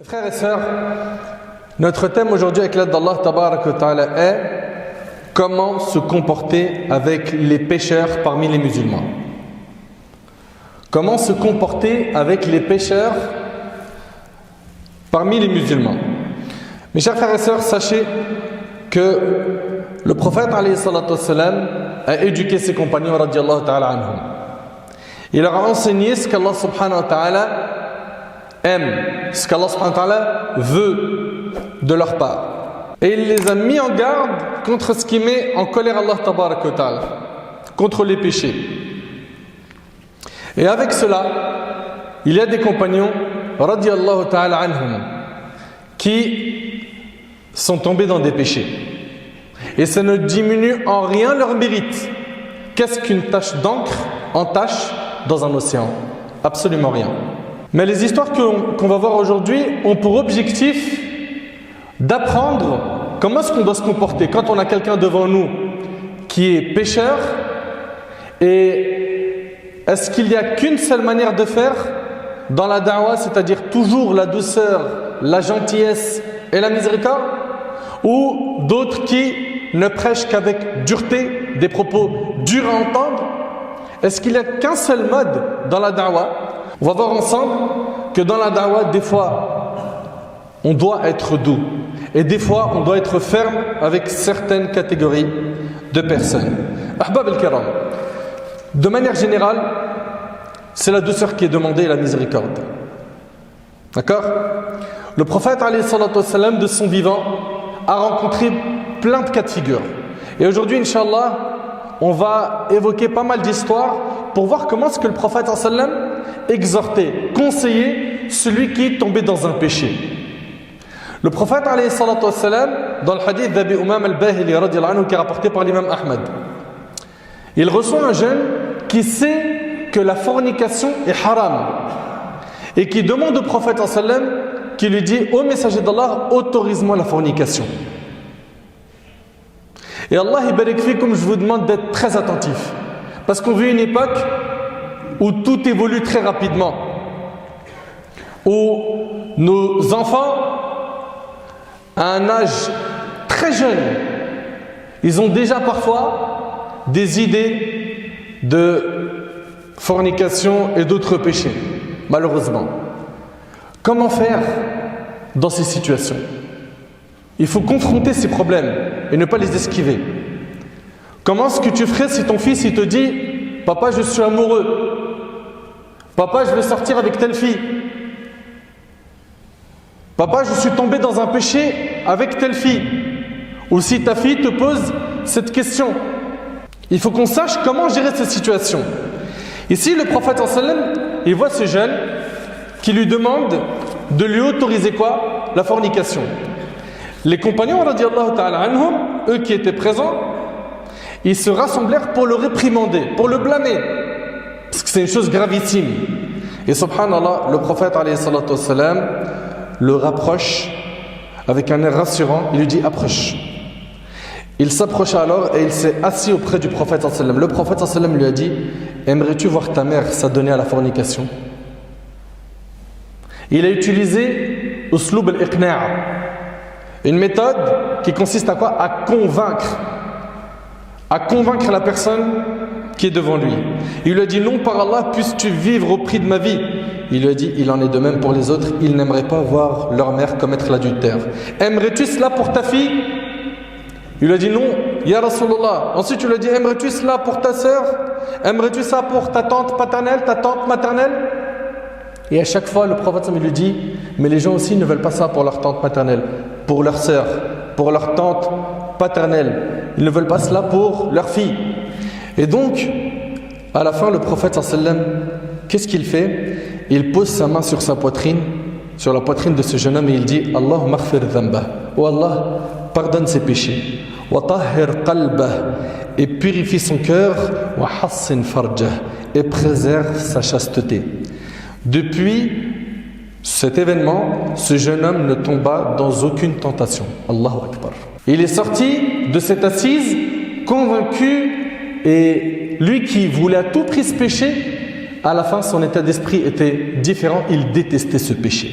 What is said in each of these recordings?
Frères et sœurs, notre thème aujourd'hui avec l'aide d'Allah Tabarak wa Ta'ala est comment se comporter avec les pécheurs parmi les musulmans. Comment se comporter avec les pécheurs parmi les musulmans. Mes chers frères et sœurs, sachez que le prophète alayhi salatu wassalam a éduqué ses compagnons radiyallahu ta'ala anhum. Il leur a enseigné ce qu'Allah subhanahu wa ta'ala aime, ce qu'Allah subhanahu wa ta'ala veut de leur part. Et il les a mis en garde contre ce qui met en colère Allah tabarak wa ta'ala, contre les péchés. Et avec cela, il y a des compagnons radiyallahu ta'ala anhum qui sont tombés dans des péchés. Et ça ne diminue en rien leur mérite. Qu'est-ce qu'une tache d'encre entache dans un océan? Absolument rien. Mais les histoires qu'on va voir aujourd'hui ont pour objectif d'apprendre comment est-ce qu'on doit se comporter quand on a quelqu'un devant nous qui est pécheur, et est-ce qu'il n'y a qu'une seule manière de faire dans la da'wah, c'est-à-dire toujours la douceur, la gentillesse et la miséricorde, ou d'autres qui ne prêchent qu'avec dureté, des propos durs à entendre? Est-ce qu'il n'y a qu'un seul mode dans la da'wah? On va voir ensemble que dans la da'wah, des fois, on doit être doux. Et des fois, on doit être ferme avec certaines catégories de personnes. Ahbab al-Kiram, de manière générale, c'est la douceur qui est demandée et la miséricorde. D'accord? Le prophète, alayhi salatu wassalam, de son vivant, a rencontré plein de cas de figure. Et aujourd'hui, Inch'Allah, on va évoquer pas mal d'histoires pour voir comment est-ce que le prophète sallam exhortait, conseillait celui qui est tombé dans un péché. Le prophète alayhi salatu wassalam, dans le hadith d'Abi Umam al-Bahili radiyallahu anhu, qui est rapporté par l'imam Ahmad, il reçoit un jeune qui sait que la fornication est haram et qui demande au prophète sallam, qui lui dit: ô messager d'Allah, autorise-moi la fornication. Et Allah ibarik fikum, je vous demande d'être très attentif, parce qu'on vit une époque où tout évolue très rapidement, où nos enfants, à un âge très jeune, ils ont déjà parfois des idées de fornication et d'autres péchés, malheureusement. Comment faire dans ces situations? Il faut confronter ces problèmes et ne pas les esquiver. Comment est-ce que tu ferais si ton fils il te dit: papa, je suis amoureux, papa, je veux sortir avec telle fille, papa, je suis tombé dans un péché avec telle fille? Ou si ta fille te pose cette question, il faut qu'on sache comment gérer cette situation. Ici, le prophète sallam, il voit ce jeune qui lui demande de lui autoriser quoi? La fornication. Les compagnons radiyallahu ta'ala anhum, eux qui étaient présents, ils se rassemblèrent pour le réprimander, pour le blâmer, parce que c'est une chose gravissime. Et subhanallah, le prophète alayhi salatu wassalam le rapproche avec un air rassurant. Il lui dit: approche. Il s'approcha alors et il s'est assis auprès du prophète sallallahu alayhi wa sallam. Le prophète sallallahu alayhi wa sallam lui a dit: aimerais-tu voir ta mère s'adonner à la fornication? Il a utilisé uslub al-iqna', une méthode qui consiste à quoi? À convaincre la personne qui est devant lui. Il lui a dit: non, par Allah, puisses-tu vivre au prix de ma vie. Il lui a dit: il en est de même pour les autres, ils n'aimeraient pas voir leur mère commettre l'adultère. Aimerais-tu cela pour ta fille? Il lui a dit: non, ya Rasulullah. Ensuite il lui a dit: aimerais-tu cela pour ta sœur? Aimerais-tu ça pour ta tante paternelle, ta tante maternelle? Et à chaque fois le prophète lui dit: mais les gens aussi ne veulent pas ça pour leur tante maternelle, pour leur sœur, pour leur tante paternelle. Ils ne veulent pas cela pour leur fille. Et donc, à la fin, le prophète sallam, qu'est-ce qu'il fait? Il pose sa main sur sa poitrine, sur la poitrine de ce jeune homme, et il dit: Allahumma ighfir dhanbah. Oh Allah, pardonne ses péchés. Wa tahhir qalbah, et purifie son cœur. Wa hassin farjah, et préserve sa chasteté. Depuis cet événement, ce jeune homme ne tomba dans aucune tentation. Allahu Akbar. Il est sorti de cette assise convaincu, et lui qui voulait à tout prix ce péché, à la fin son état d'esprit était différent, il détestait ce péché.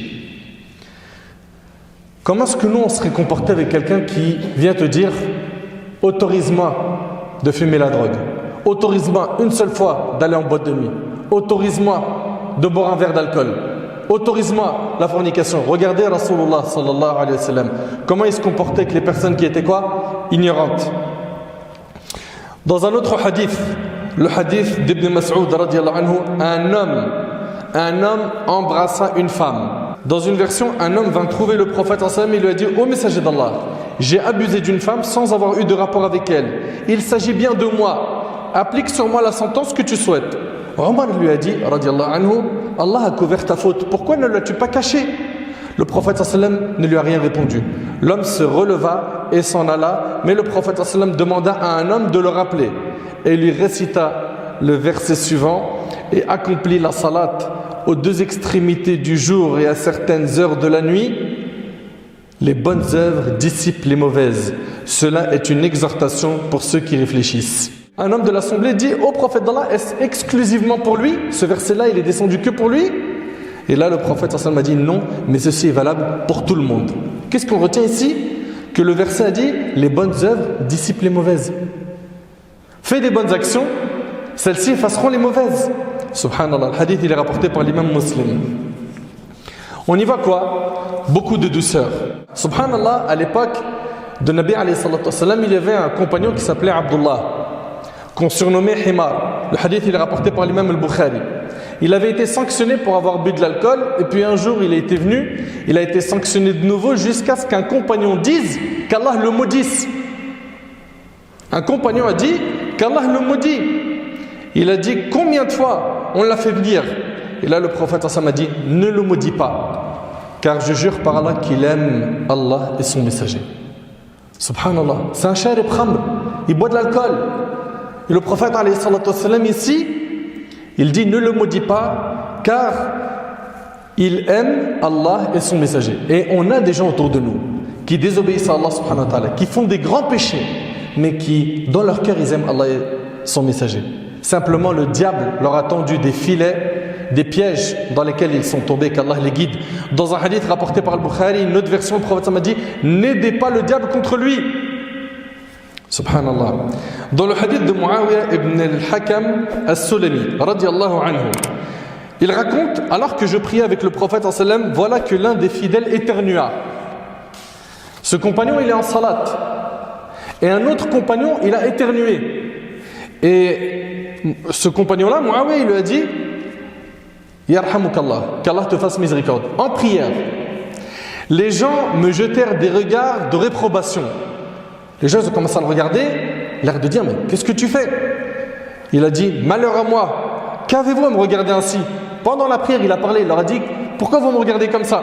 Comment est-ce que nous on serait comporté avec quelqu'un qui vient te dire « Autorise-moi de fumer la drogue. Autorise-moi une seule fois d'aller en boîte de nuit. Autorise-moi de boire un verre d'alcool. Autorise-moi la fornication. » Regardez Rasulullah sallallahu alayhi wa sallam. Comment il se comportait avec les personnes qui étaient quoi? Ignorantes. Dans un autre hadith, le hadith d'Ibn Mas'ud radiyallahu anhu, un homme embrassa une femme. Dans une version, un homme vint trouver le prophète sallallahu alayhi wa sallam et lui a dit: « Ô messager d'Allah, j'ai abusé d'une femme sans avoir eu de rapport avec elle. Il s'agit bien de moi. Applique sur moi la sentence que tu souhaites. » Omar lui a dit, radiyallahu anhu, « Allah a couvert ta faute. Pourquoi ne l'as-tu pas caché ?» Le prophète sallallahu alayhi wa sallam ne lui a rien répondu. L'homme se releva et s'en alla, mais le prophète sallallahu alayhi wa sallam demanda à un homme de le rappeler et lui récita le verset suivant: « Et accomplit la salat aux deux extrémités du jour et à certaines heures de la nuit. Les bonnes œuvres dissipent les mauvaises. Cela est une exhortation pour ceux qui réfléchissent. » Un homme de l'assemblée dit au prophète d'Allah: est-ce exclusivement pour lui? Ce verset-là, il est descendu que pour lui? Et là, le prophète sallallahu alayhi wa sallam a dit: non, mais ceci est valable pour tout le monde. Qu'est-ce qu'on retient ici? Que le verset a dit: les bonnes œuvres dissipent les mauvaises. Fais des bonnes actions, celles-ci effaceront les mauvaises. Subhanallah, le hadith il est rapporté par l'imam Muslim. On y voit quoi? Beaucoup de douceur. Subhanallah, à l'époque de Nabi alayhi salatu wassalam, il y avait un compagnon qui s'appelait Abdullah, qu'on surnommait Himar. Le hadith il est rapporté par l'imam al-Bukhari. Il avait été sanctionné pour avoir bu de l'alcool, et puis un jour il a été sanctionné de nouveau jusqu'à ce qu'un compagnon dise qu'Allah le maudisse. Un compagnon a dit qu'Allah le maudit. Il a dit: combien de fois on l'a fait venir? Et là le prophète a dit: ne le maudis pas, car je jure par Allah qu'il aime Allah et son messager. Subhanallah, c'est un sharib khamr, il boit de l'alcool. Et le prophète alayhi salatu wassalam ici, il dit: ne le maudis pas, car il aime Allah et son messager. Et on a des gens autour de nous qui désobéissent à Allah subhanahu wa ta'ala, qui font des grands péchés, mais qui dans leur cœur ils aiment Allah et son messager. Simplement le diable leur a tendu des filets, des pièges dans lesquels ils sont tombés, qu'Allah les guide. Dans un hadith rapporté par al-Bukhari, une autre version, le prophète m'a dit: n'aidez pas le diable contre lui. Subhanallah. Dans le hadith de Muawiyah ibn al-Hakam as-Sulami radiyallahu anhu, il raconte: alors que je priais avec le prophète sallallahu alayhi wa sallam, voilà que l'un des fidèles éternua. Ce compagnon il est en salat, et un autre compagnon il a éternué, et ce compagnon-là, Muawiyah, il lui a dit: Yarhamukallah, qu'Allah te fasse miséricorde, en prière. Les gens me jetèrent des regards de réprobation. Les gens ont commencé à le regarder, l'air de dire: mais qu'est-ce que tu fais? Il a dit: malheur à moi, qu'avez-vous à me regarder ainsi? Pendant la prière, il a parlé, il leur a dit: pourquoi vous me regardez comme ça?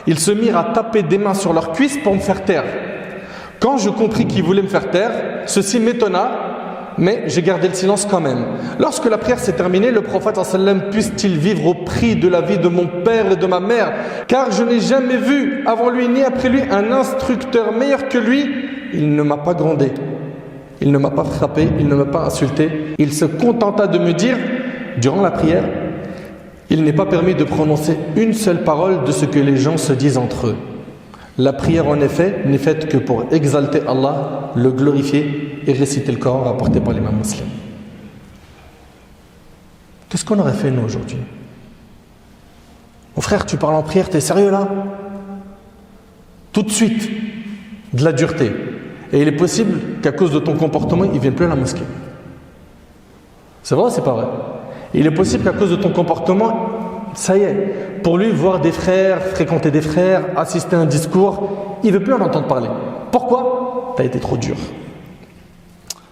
Ils se mirent à taper des mains sur leurs cuisses pour me faire taire. Quand je compris qu'ils voulaient me faire taire, ceci m'étonna, mais j'ai gardé le silence quand même. Lorsque la prière s'est terminée, le prophète sallam: puisse-t-il vivre au prix de la vie de mon père et de ma mère, car je n'ai jamais vu avant lui ni après lui un instructeur meilleur que lui. Il ne m'a pas grondé, il ne m'a pas frappé, il ne m'a pas insulté. Il se contenta de me dire durant la prière: il n'est pas permis de prononcer une seule parole de ce que les gens se disent entre eux. La prière en effet n'est faite que pour exalter Allah, le glorifier et réciter le Coran rapporté par l'imam Muslim. Qu'est-ce qu'on aurait fait nous aujourd'hui? Mon frère, tu parles en prière, t'es sérieux là? Tout de suite, de la dureté. Et il est possible qu'à cause de ton comportement, il ne vienne plus à la mosquée. C'est vrai ou c'est pas vrai? Il est possible qu'à cause de ton comportement, ça y est, pour lui, voir des frères, fréquenter des frères, assister à un discours, il ne veut plus en entendre parler. Pourquoi? Tu as été trop dur.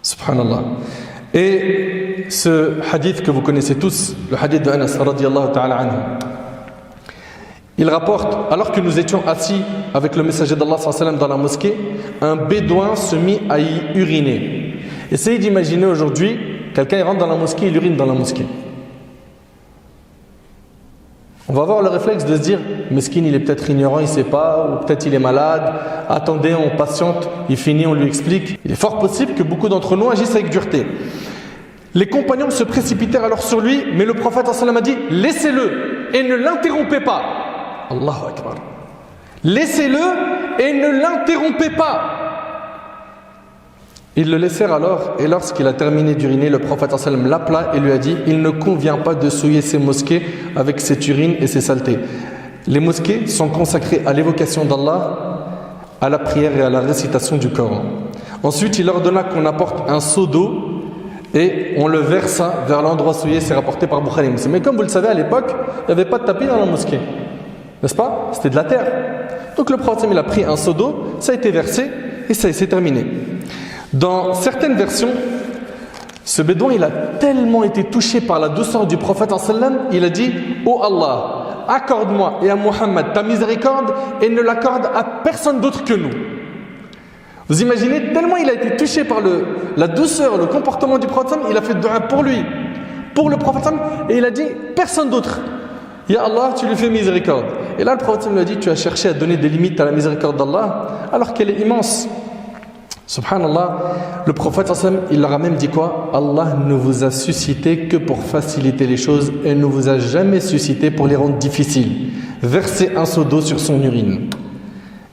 Subhanallah. Et ce hadith que vous connaissez tous, le hadith de Anas radiyallahu ta'ala anhu, il rapporte: alors que nous étions assis avec le messager d'Allah sallallahu alayhi wa sallam dans la mosquée, un bédouin se mit à y uriner. Essayez d'imaginer aujourd'hui, quelqu'un rentre dans la mosquée, il urine dans la mosquée. On va avoir le réflexe de se dire: mesquin, il est peut-être ignorant, il ne sait pas, ou peut-être il est malade, attendez, on patiente, il finit, on lui explique. Il est fort possible que beaucoup d'entre nous agissent avec dureté. Les compagnons se précipitèrent alors sur lui, mais le prophète sallallahu alayhi wa sallam a dit: laissez-le et ne l'interrompez pas. Allahu Akbar. laissez-le et ne l'interrompez pas. Ils le laissèrent alors, et lorsqu'il a terminé d'uriner, le prophète sallam l'appela et lui a dit: il ne convient pas de souiller ces mosquées avec cette urine et ces saletés. Les mosquées sont consacrées à l'évocation d'Allah, à la prière et à la récitation du Coran. Ensuite, il ordonna qu'on apporte un seau d'eau et on le versa vers l'endroit souillé. C'est rapporté par Bukhari Muslim. Mais comme vous le savez, à l'époque, il n'y avait pas de tapis dans la mosquée, n'est-ce pas? C'était de la terre. Donc le prophète il a pris un seau d'eau, ça a été versé et ça s'est terminé. Dans certaines versions, ce bédouin il a tellement été touché par la douceur du prophète il a dit: oh Allah, accorde-moi et à Muhammad ta miséricorde et ne l'accorde à personne d'autre que nous. Vous imaginez, tellement il a été touché par la douceur, le comportement du prophète, il a fait dua pour lui, pour le prophète, et il a dit: personne d'autre. Ya Allah, tu lui fais miséricorde. Et là le prophète lui a dit: tu as cherché à donner des limites à la miséricorde d'Allah alors qu'elle est immense. Subhanallah, le prophète il leur a même dit quoi? Allah ne vous a suscité que pour faciliter les choses et ne vous a jamais suscité pour les rendre difficiles. Versez un seau d'eau sur son urine.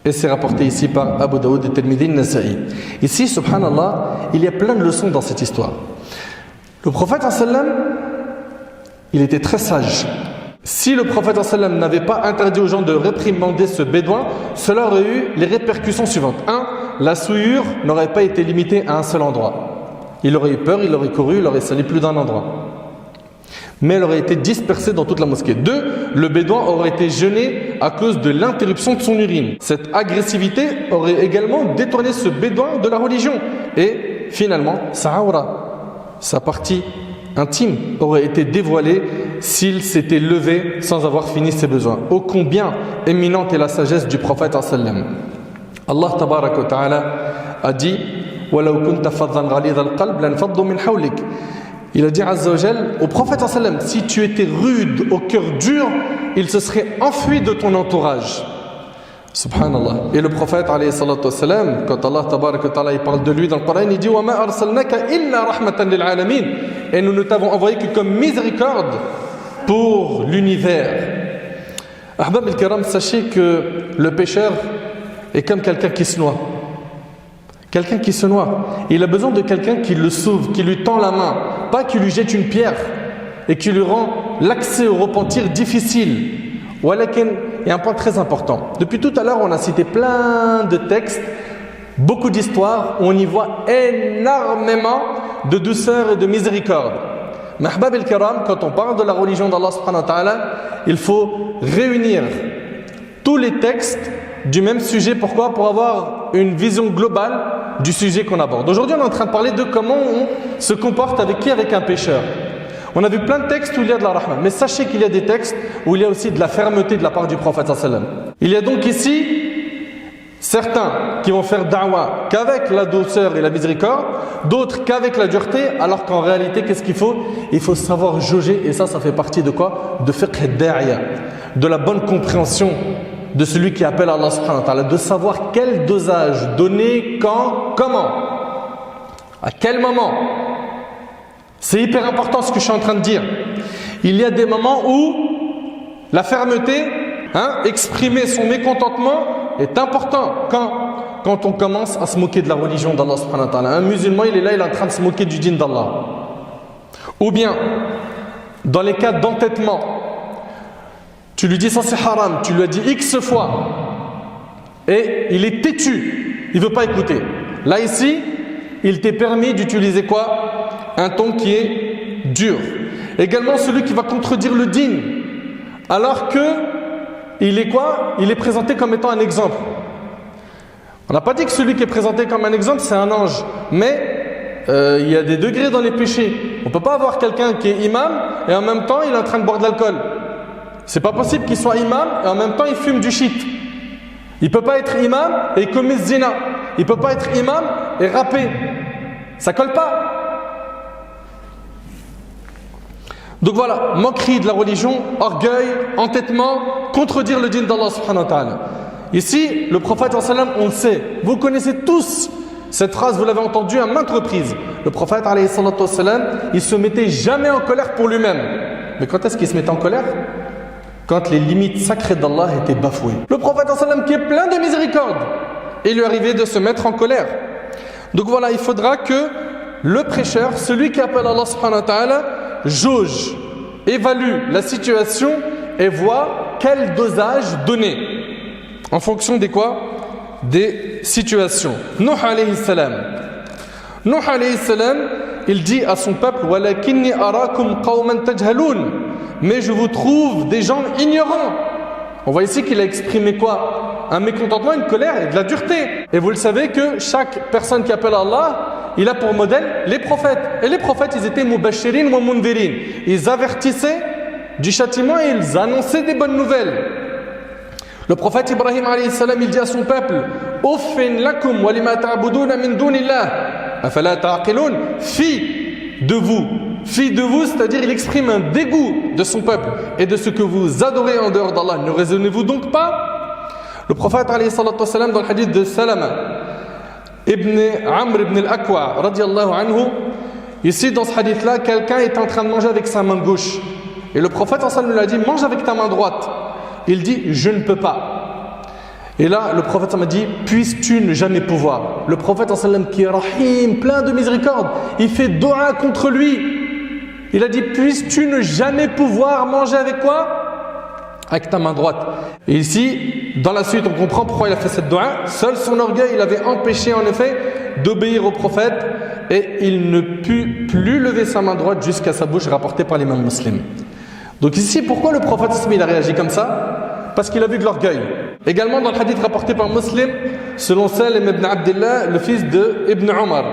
Et c'est rapporté ici par Abu Daoud et Tirmidhi Nasa'i. Ici, subhanallah, il y a plein de leçons dans cette histoire. Le prophète il était très sage. Si le prophète n'avait pas interdit aux gens de réprimander ce bédouin, cela aurait eu les répercussions suivantes. 1. La souillure n'aurait pas été limitée à un seul endroit. Il aurait eu peur, il aurait couru, il aurait sali plus d'un endroit. Mais elle aurait été dispersée dans toute la mosquée. 2. Le bédouin aurait été gêné à cause de l'interruption de son urine. Cette agressivité aurait également détourné ce bédouin de la religion. Et finalement, sa aura, sa partie intime, aurait été dévoilée s'il s'était levé sans avoir fini ses besoins. Ô combien éminente est la sagesse du prophète sallam. Allah tabarak wa ta'ala a dit: وَلَوْ كُنْتَ فَضًّا غَلِيظَ الْقَلْبِ لَانْفَضُّوا مِنْ حَوْلِكَ. Il a dit Azza wa Jal au prophète sallam: si tu étais rude, au cœur dur, il se serait enfui de ton entourage. Subhanallah. Et le prophète alayhi salatu wassalam, quand Allah tabarak wa ta'ala il parle de lui dans le Coran, il dit: وَمَا أَرْسَلْنَاكَ إِلَّا رَحْمَةً لِلْعَالَمِينَ. Et nous ne t'avons envoyé que comme miséricorde pour l'univers. Ahbab al-Kiram, sachez que le pécheur est comme quelqu'un qui se noie. Quelqu'un qui se noie. Il a besoin de quelqu'un qui le sauve, qui lui tend la main, pas qui lui jette une pierre et qui lui rend l'accès au repentir difficile. Walakin, il y a un point très important. Depuis tout à l'heure, on a cité plein de textes, beaucoup d'histoires où on y voit énormément de douceur et de miséricorde. Mais Ahbab al-Kiram, quand on parle de la religion d'Allah subhanahu wa ta'ala, il faut réunir tous les textes du même sujet. Pourquoi? Pour avoir une vision globale du sujet qu'on aborde. Aujourd'hui, on est en train de parler de comment on se comporte avec qui? Avec un pécheur. On a vu plein de textes où il y a de la rahma, mais sachez qu'il y a des textes où il y a aussi de la fermeté de la part du prophète sallam. Il y a donc ici certains qui vont faire da'wa qu'avec la douceur et la miséricorde, d'autres qu'avec la dureté, alors qu'en réalité, qu'est-ce qu'il faut? Il faut savoir jauger, et ça fait partie de quoi? De fiqh da'ya, de la bonne compréhension de celui qui appelle Allah subhanahu wa ta'ala, de savoir quel dosage donner, quand, comment, à quel moment. C'est hyper important ce que je suis en train de dire. Il y a des moments où la fermeté, exprimer son mécontentement est important. Quand on commence à se moquer de la religion d'Allah subhanahu wa ta'ala. Un musulman, il est là, il est en train de se moquer du dîn d'Allah. Ou bien, dans les cas d'entêtement, tu lui dis ça c'est haram, tu lui as dit X fois et il est têtu, il ne veut pas écouter. Là ici, il t'est permis d'utiliser quoi? Un ton qui est dur. Également celui qui va contredire le dîn, alors que il est quoi? Il est présenté comme étant un exemple. On n'a pas dit que celui qui est présenté comme un exemple c'est un ange, mais il y a des degrés dans les péchés. On ne peut pas avoir quelqu'un qui est imam et en même temps il est en train de boire de l'alcool. C'est pas possible qu'il soit imam et en même temps il fume du shit. Il peut pas être imam et il commet zina. Il peut pas être imam et rapper. Ça colle pas. Donc voilà, moquerie de la religion, orgueil, entêtement, contredire le dîn d'Allah subhanahu wa ta'ala. Ici, le prophète sallam, on le sait, vous connaissez tous cette phrase, vous l'avez entendue à maintes reprises. Le prophète alayhi salatu wassalam, il se mettait jamais en colère pour lui-même. Mais quand est-ce qu'il se mettait en colère? quand les limites sacrées d'Allah étaient bafouées. Le prophète sallam qui est plein de miséricorde, il lui arrivait de se mettre en colère. Donc voilà, il faudra que le prêcheur, celui qui appelle Allah subhanahu wa ta'ala, jauge, évalue la situation et voit quel dosage donner en fonction des quoi? Des situations. Nuh alayhi salam. Nuh alayhi salam, il dit à son peuple walakinni arakum qawman tajhalun, mais je vous trouve des gens ignorants. On voit ici qu'il a exprimé quoi? Un mécontentement, une colère et de la dureté. Et vous le savez que chaque personne qui appelle Allah, il a pour modèle les prophètes. Et les prophètes, ils étaient mubashirin wa mundhirin. Ils avertissaient du châtiment et ils annonçaient des bonnes nouvelles. Le prophète Ibrahim alayhi salam, il dit à son peuple Uffin lakum wa lima ta'buduna min dunillah afala ta'qilun. Fi de vous, c'est-à-dire il exprime un dégoût de son peuple et de ce que vous adorez en dehors d'Allah. Ne raisonnez-vous donc pas? Le prophète alayhi salatu salam, dans le hadith de Salama ibn Amr ibn al-Akwa radiyallahu anhu, ici dans ce hadith-là, quelqu'un est en train de manger avec sa main gauche. Et le prophète sallallahu alayhi wa sallam lui a dit mange avec ta main droite. Il dit je ne peux pas. Et là le prophète m'a dit puisses-tu ne jamais pouvoir. Le prophète sallallahu alayhi wa sallam qui est rahim, plein de miséricorde, il fait dua contre lui. Il a dit puisses-tu ne jamais pouvoir manger avec quoi? Avec ta main droite. Et ici dans la suite on comprend pourquoi il a fait cette dua. Seul son orgueil l'avait empêché en effet d'obéir au prophète et il ne put plus lever sa main droite jusqu'à sa bouche, rapporté par l'imam Muslim. Donc ici, pourquoi le prophète il a réagi comme ça? Parce qu'il a vu de l'orgueil. Également dans le hadith rapporté par Muslim, selon Salim ibn Abdullah, le fils de Ibn Omar.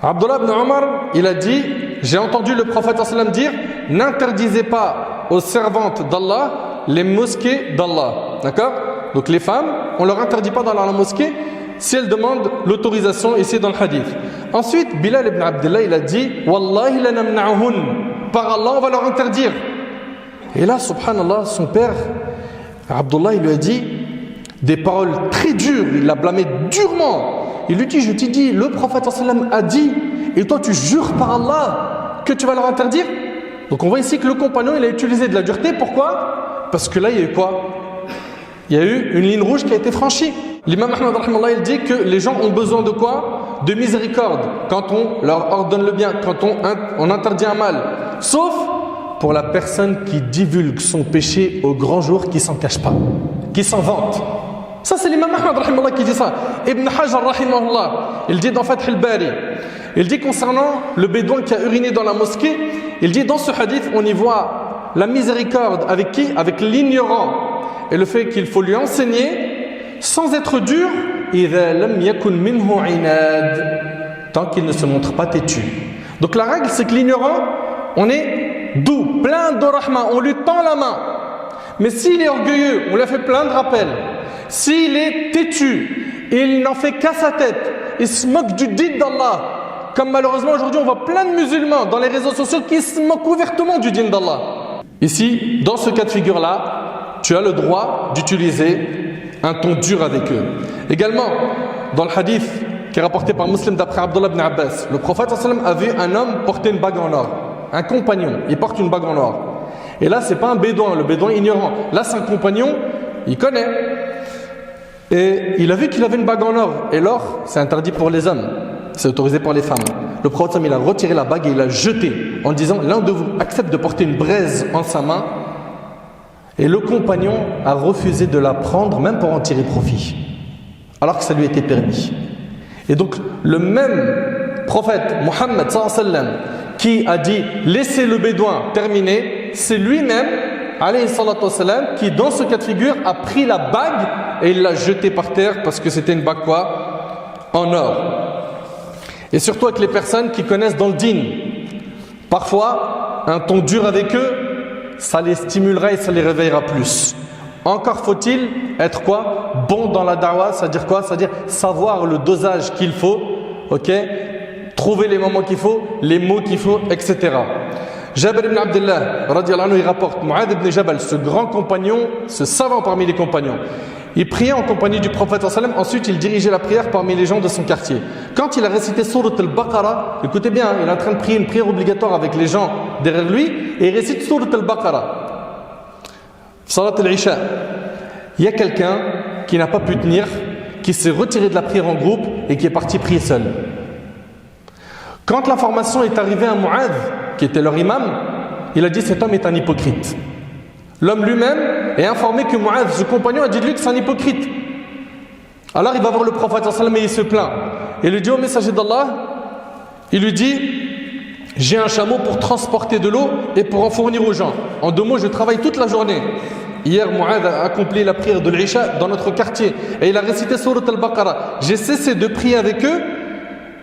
Abdullah ibn Omar, il a dit, j'ai entendu le prophète sallam dire, n'interdisez pas aux servantes d'Allah les mosquées d'Allah. D'accord? Donc les femmes, on leur interdit pas d'aller à la mosquée si elles demandent l'autorisation ici dans le hadith. Ensuite, Bilal ibn Abdullah, il a dit, Wallahi la namna'uhun. Par Allah, on va leur interdire. Et là, subhanallah, son père, Abdullah, il lui a dit des paroles très dures, il l'a blâmé durement. Il lui dit, je t'ai dit, le prophète sallam a dit, et toi tu jures par Allah que tu vas leur interdire. Donc on voit ici que le compagnon, il a utilisé de la dureté. Pourquoi? Parce que là, il y a eu quoi? Il y a eu une ligne rouge qui a été franchie. L'imam Ahmad rahimahullah, il dit que les gens ont besoin de quoi? De miséricorde quand on leur ordonne le bien, quand on interdit un mal. Sauf pour la personne qui divulgue son péché au grand jour, qui s'en cache pas, qui s'en vante. Ça c'est l'imam Ahmad rahimahullah qui dit ça. Ibn Hajar rahimahullah, il dit dans Fath al-Bari, il dit concernant le bédouin qui a uriné dans la mosquée, il dit dans ce hadith on y voit la miséricorde avec qui? Avec l'ignorant, et le fait qu'il faut lui enseigner sans être dur, إِذَا لَمْ يَكُنْ مِنْهُ عِنَادٍ, tant qu'il ne se montre pas têtu. Donc la règle c'est que l'ignorant, on est doux, plein de rahma, on lui tend la main. Mais s'il est orgueilleux, on lui a fait plein de rappels. S'il est têtu, il n'en fait qu'à sa tête, il se moque du din d'Allah. Comme malheureusement aujourd'hui on voit plein de musulmans dans les réseaux sociaux qui se moquent ouvertement du din d'Allah. Ici, dans ce cas de figure-là, tu as le droit d'utiliser un ton dur avec eux. Également, dans le hadith qui est rapporté par Muslim d'après Abdullah ibn Abbas, le prophète sallam a vu un homme porter une bague en or. Un compagnon, il porte une bague en or. Et là, c'est pas un bédouin, le bédouin ignorant. Là, c'est un compagnon, il connaît. Et il a vu qu'il avait une bague en or. Et l'or, c'est interdit pour les hommes. C'est autorisé pour les femmes. Le prophète, il a retiré la bague et il l'a jetée en disant, l'un de vous accepte de porter une braise en sa main. Et le compagnon a refusé de la prendre, même pour en tirer profit. Alors que ça lui était permis. Et donc, le même prophète, Mohammed sallallahu alayhi wa sallam, qui a dit laissez le bédouin terminer, c'est lui-même alayhi salatu wassalam, qui dans ce cas de figure a pris la bague et il l'a jetée par terre parce que c'était une bague quoi? En or. Et surtout avec les personnes qui connaissent dans le din, parfois un ton dur avec eux, ça les stimulera et ça les réveillera plus. Encore faut-il être quoi? Bon dans la da'wah, c'est-à-dire quoi? C'est-à-dire savoir le dosage qu'il faut, ok? Trouver les moments qu'il faut, les mots qu'il faut, etc. Jabir ibn Abdullah, radiallahu anhu, il rapporte Mu'adh ibn Jabal, ce grand compagnon, ce savant parmi les compagnons. Il priait en compagnie du prophète sallam, ensuite il dirigeait la prière parmi les gens de son quartier. Quand il a récité Surat al-Baqarah, écoutez bien, il est en train de prier une prière obligatoire avec les gens derrière lui, et il récite Surat al-Baqarah. Salat al-Isha, il y a quelqu'un qui n'a pas pu tenir, qui s'est retiré de la prière en groupe et qui est parti prier seul. Quand l'information est arrivée à Mu'adh, qui était leur imam, il a dit cet homme est un hypocrite. L'homme lui-même est informé que Mu'adh, ce compagnon, a dit de lui que c'est un hypocrite. Alors il va voir le prophète et il se plaint. Il lui dit au messager d'Allah, il lui dit j'ai un chameau pour transporter de l'eau et pour en fournir aux gens. En 2 mots, je travaille toute la journée. Hier, Mu'adh a accompli la prière de l'Isha dans notre quartier et il a récité Surat al-Baqarah. J'ai cessé de prier avec eux,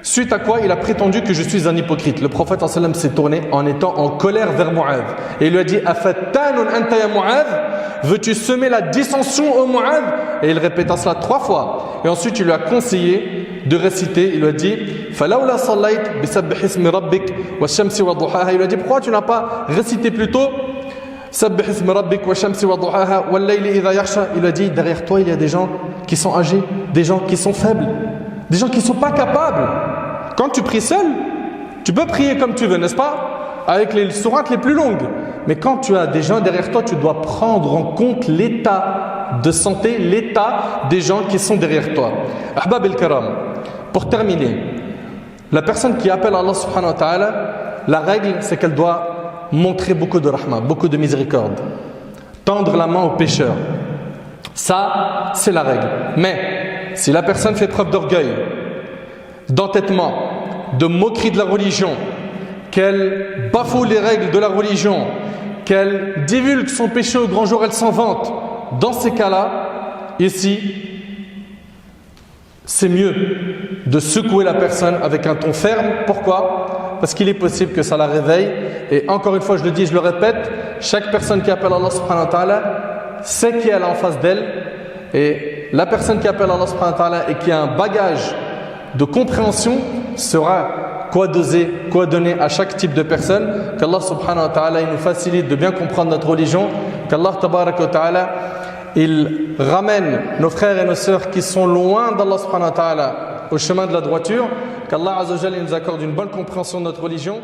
suite à quoi il a prétendu que je suis un hypocrite. Le prophète s'est tourné en étant en colère vers Mu'adh et il lui a dit Afattanun anta ya Mu'adh, veux-tu semer la dissension au Mu'adh? Et il répéta cela 3 fois. Et ensuite, il lui a conseillé de réciter. Il lui a dit Falawla sallayt bisabbih ismi rabbik wa shamsi wa duhaha. Il lui a dit pourquoi tu n'as pas récité plutôt Sabbih ismi rabbik wa shamsi wa duhaha wal layli idha yakhsha. Il lui a dit derrière toi, il y a des gens qui sont âgés, des gens qui sont faibles, des gens qui ne sont pas capables. Quand tu pries seul, tu peux prier comme tu veux, n'est-ce pas? Avec les sourates les plus longues. Mais quand tu as des gens derrière toi, tu dois prendre en compte l'état de santé, l'état des gens qui sont derrière toi. Ahbab el-Karam, pour terminer, la personne qui appelle Allah subhanahu wa ta'ala, la règle c'est qu'elle doit montrer beaucoup de rahma, beaucoup de miséricorde. Tendre la main aux pécheurs. Ça, c'est la règle. Mais si la personne fait preuve d'orgueil, d'entêtement, de moquerie de la religion, qu'elle bafoue les règles de la religion, qu'elle divulgue son péché au grand jour, elle s'en vante. Dans ces cas-là, ici, c'est mieux de secouer la personne avec un ton ferme. Pourquoi? Parce qu'il est possible que ça la réveille. Et encore une fois, je le dis, je le répète, chaque personne qui appelle Allah subhanahu wa ta'ala sait qui elle a en face d'elle. Et la personne qui appelle Allah subhanahu wa ta'ala et qui a un bagage de compréhension saura quoi doser, quoi donner à chaque type de personne. Qu'Allah subhanahu wa ta'ala il nous facilite de bien comprendre notre religion. Qu'Allah tabaraka wa ta'ala il ramène nos frères et nos sœurs qui sont loin d'Allah subhanahu wa ta'ala au chemin de la droiture. Qu'Allah azza wa jalla nous accorde une bonne compréhension de notre religion.